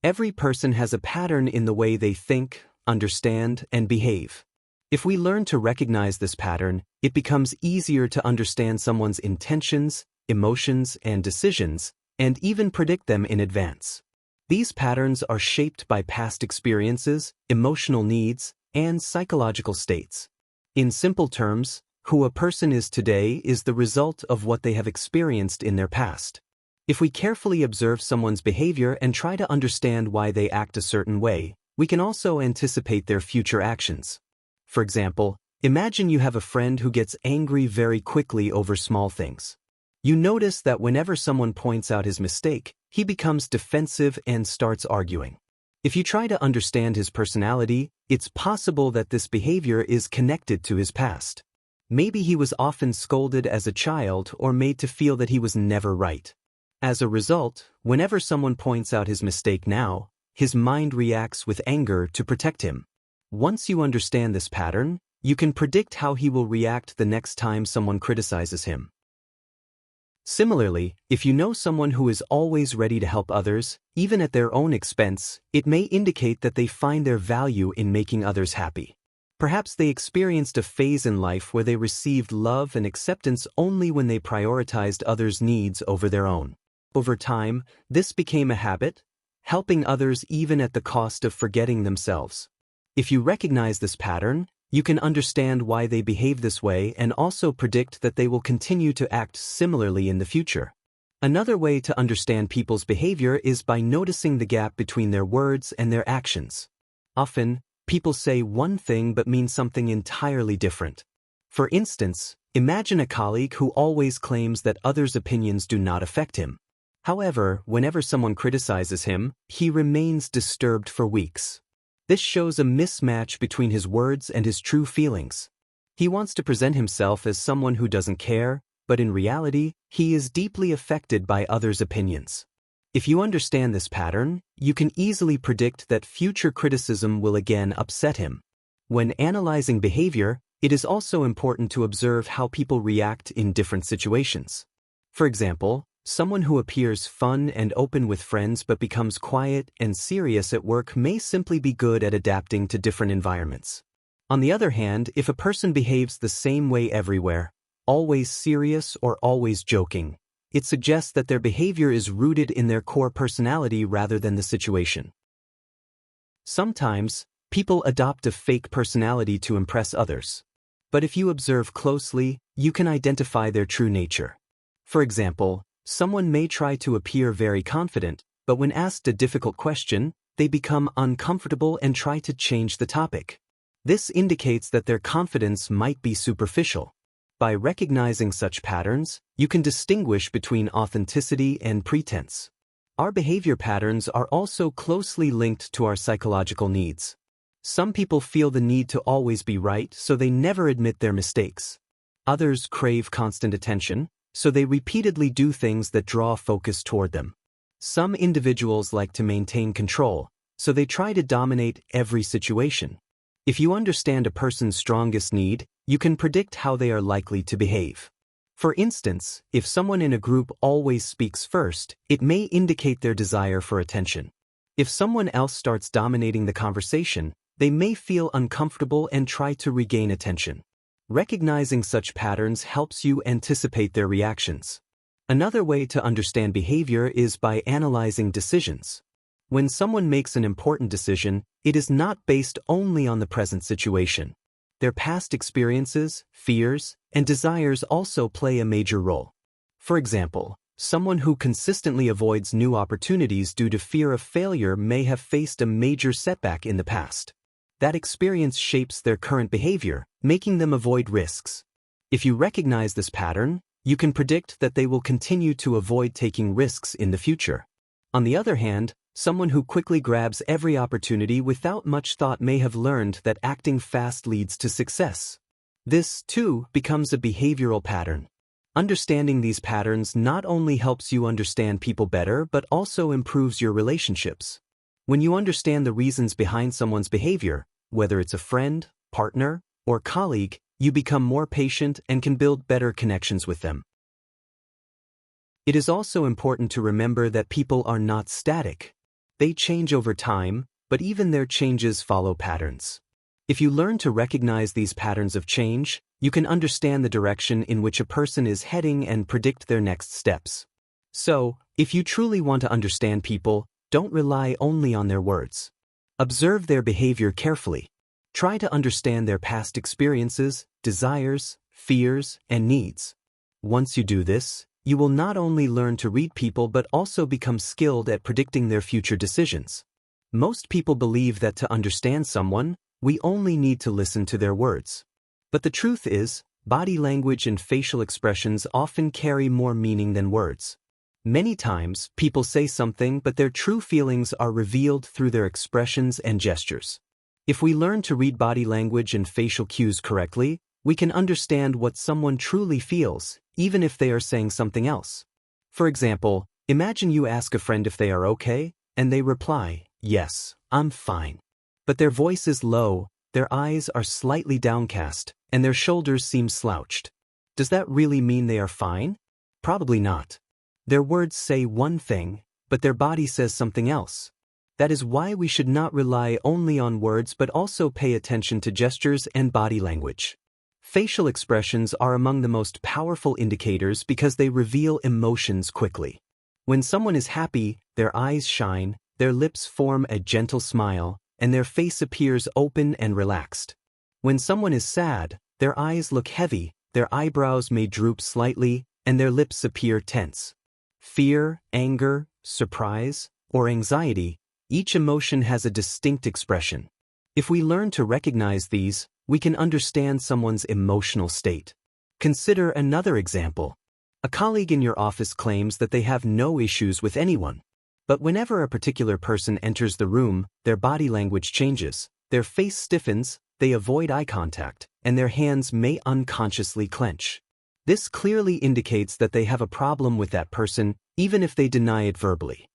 Every person has a pattern in the way they think, understand, and behave. If we learn to recognize this pattern, it becomes easier to understand someone's intentions, emotions, and decisions, and even predict them in advance. These patterns are shaped by past experiences, emotional needs, and psychological states. In simple terms, who a person is today is the result of what they have experienced in their past. If we carefully observe someone's behavior and try to understand why they act a certain way, we can also anticipate their future actions. For example, imagine you have a friend who gets angry very quickly over small things. You notice that whenever someone points out his mistake, he becomes defensive and starts arguing. If you try to understand his personality, it's possible that this behavior is connected to his past. Maybe he was often scolded as a child or made to feel that he was never right. As a result, whenever someone points out his mistake now, his mind reacts with anger to protect him. Once you understand this pattern, you can predict how he will react the next time someone criticizes him. Similarly, if you know someone who is always ready to help others, even at their own expense, it may indicate that they find their value in making others happy. Perhaps they experienced a phase in life where they received love and acceptance only when they prioritized others' needs over their own. Over time, this became a habit, helping others even at the cost of forgetting themselves. If you recognize this pattern, you can understand why they behave this way and also predict that they will continue to act similarly in the future. Another way to understand people's behavior is by noticing the gap between their words and their actions. Often, people say one thing but mean something entirely different. For instance, imagine a colleague who always claims that others' opinions do not affect him. However, whenever someone criticizes him, he remains disturbed for weeks. This shows a mismatch between his words and his true feelings. He wants to present himself as someone who doesn't care, but in reality, he is deeply affected by others' opinions. If you understand this pattern, you can easily predict that future criticism will again upset him. When analyzing behavior, it is also important to observe how people react in different situations. For example, someone who appears fun and open with friends but becomes quiet and serious at work may simply be good at adapting to different environments. On the other hand, if a person behaves the same way everywhere, always serious or always joking, it suggests that their behavior is rooted in their core personality rather than the situation. Sometimes, people adopt a fake personality to impress others. But if you observe closely, you can identify their true nature. For example, someone may try to appear very confident, but when asked a difficult question, they become uncomfortable and try to change the topic. This indicates that their confidence might be superficial. By recognizing such patterns, you can distinguish between authenticity and pretense. Our behavior patterns are also closely linked to our psychological needs. Some people feel the need to always be right, so they never admit their mistakes. Others crave constant attention, so they repeatedly do things that draw focus toward them. Some individuals like to maintain control, so they try to dominate every situation. If you understand a person's strongest need, you can predict how they are likely to behave. For instance, if someone in a group always speaks first, it may indicate their desire for attention. If someone else starts dominating the conversation, they may feel uncomfortable and try to regain attention. Recognizing such patterns helps you anticipate their reactions. Another way to understand behavior is by analyzing decisions. When someone makes an important decision, it is not based only on the present situation. Their past experiences, fears, and desires also play a major role. For example, someone who consistently avoids new opportunities due to fear of failure may have faced a major setback in the past. That experience shapes their current behavior, making them avoid risks. If you recognize this pattern, you can predict that they will continue to avoid taking risks in the future. On the other hand, someone who quickly grabs every opportunity without much thought may have learned that acting fast leads to success. This, too, becomes a behavioral pattern. Understanding these patterns not only helps you understand people better but also improves your relationships. When you understand the reasons behind someone's behavior, whether it's a friend, partner, or colleague, you become more patient and can build better connections with them. It is also important to remember that people are not static. They change over time, but even their changes follow patterns. If you learn to recognize these patterns of change, you can understand the direction in which a person is heading and predict their next steps. So, if you truly want to understand people, don't rely only on their words. Observe their behavior carefully. Try to understand their past experiences, desires, fears, and needs. Once you do this, you will not only learn to read people but also become skilled at predicting their future decisions. Most people believe that to understand someone, we only need to listen to their words. But the truth is, body language and facial expressions often carry more meaning than words. Many times, people say something but their true feelings are revealed through their expressions and gestures. If we learn to read body language and facial cues correctly, we can understand what someone truly feels, even if they are saying something else. For example, imagine you ask a friend if they are okay, and they reply, "Yes, I'm fine." But their voice is low, their eyes are slightly downcast, and their shoulders seem slouched. Does that really mean they are fine? Probably not. Their words say one thing, but their body says something else. That is why we should not rely only on words but also pay attention to gestures and body language. Facial expressions are among the most powerful indicators because they reveal emotions quickly. When someone is happy, their eyes shine, their lips form a gentle smile, and their face appears open and relaxed. When someone is sad, their eyes look heavy, their eyebrows may droop slightly, and their lips appear tense. Fear, anger, surprise, or anxiety, each emotion has a distinct expression. If we learn to recognize these, we can understand someone's emotional state. Consider another example. A colleague in your office claims that they have no issues with anyone. But whenever a particular person enters the room, their body language changes, their face stiffens, they avoid eye contact, and their hands may unconsciously clench. This clearly indicates that they have a problem with that person, even if they deny it verbally.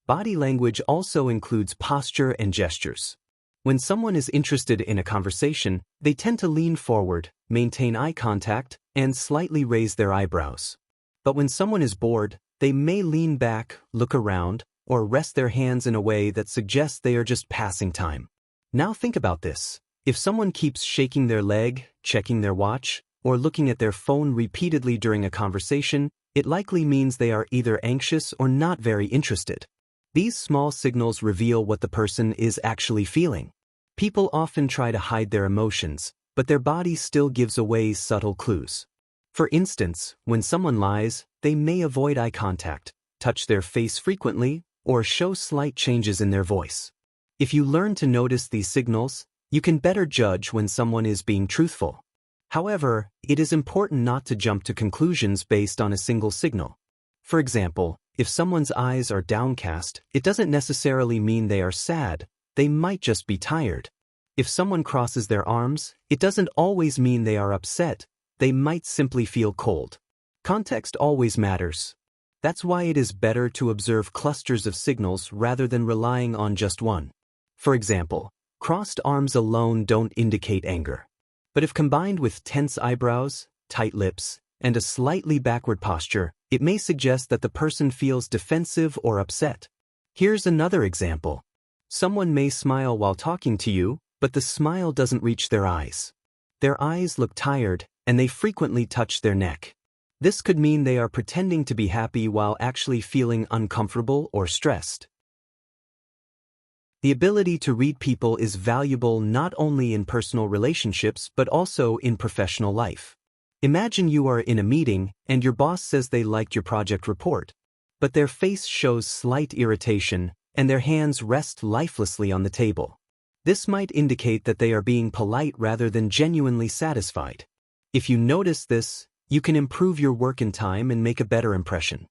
Body language also includes posture and gestures. When someone is interested in a conversation, they tend to lean forward, maintain eye contact, and slightly raise their eyebrows. But when someone is bored, they may lean back, look around, or rest their hands in a way that suggests they are just passing time. Now think about this. If someone keeps shaking their leg, checking their watch, or looking at their phone repeatedly during a conversation, it likely means they are either anxious or not very interested. These small signals reveal what the person is actually feeling. People often try to hide their emotions, but their body still gives away subtle clues. For instance, when someone lies, they may avoid eye contact, touch their face frequently, or show slight changes in their voice. If you learn to notice these signals, you can better judge when someone is being truthful. However, it is important not to jump to conclusions based on a single signal. For example, if someone's eyes are downcast, it doesn't necessarily mean they are sad, they might just be tired. If someone crosses their arms, it doesn't always mean they are upset, they might simply feel cold. Context always matters. That's why it is better to observe clusters of signals rather than relying on just one. For example, crossed arms alone don't indicate anger. But if combined with tense eyebrows, tight lips, and a slightly backward posture, it may suggest that the person feels defensive or upset. Here's another example. Someone may smile while talking to you, but the smile doesn't reach their eyes. Their eyes look tired, and they frequently touch their neck. This could mean they are pretending to be happy while actually feeling uncomfortable or stressed. The ability to read people is valuable not only in personal relationships but also in professional life. Imagine you are in a meeting and your boss says they liked your project report, but their face shows slight irritation and their hands rest lifelessly on the table. This might indicate that they are being polite rather than genuinely satisfied. If you notice this, you can improve your work in time and make a better impression.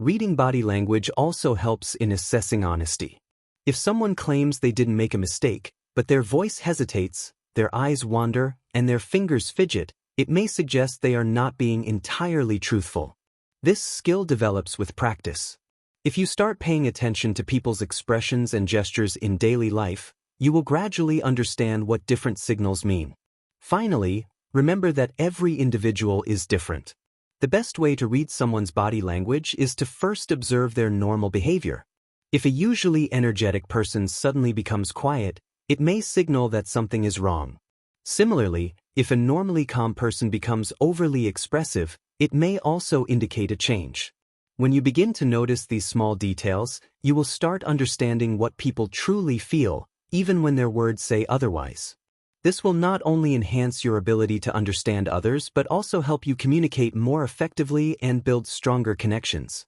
Reading body language also helps in assessing honesty. If someone claims they didn't make a mistake, but their voice hesitates, their eyes wander, and their fingers fidget, it may suggest they are not being entirely truthful. This skill develops with practice. If you start paying attention to people's expressions and gestures in daily life, you will gradually understand what different signals mean. Finally, remember that every individual is different. The best way to read someone's body language is to first observe their normal behavior. If a usually energetic person suddenly becomes quiet, it may signal that something is wrong. Similarly, if a normally calm person becomes overly expressive, it may also indicate a change. When you begin to notice these small details, you will start understanding what people truly feel, even when their words say otherwise. This will not only enhance your ability to understand others but also help you communicate more effectively and build stronger connections.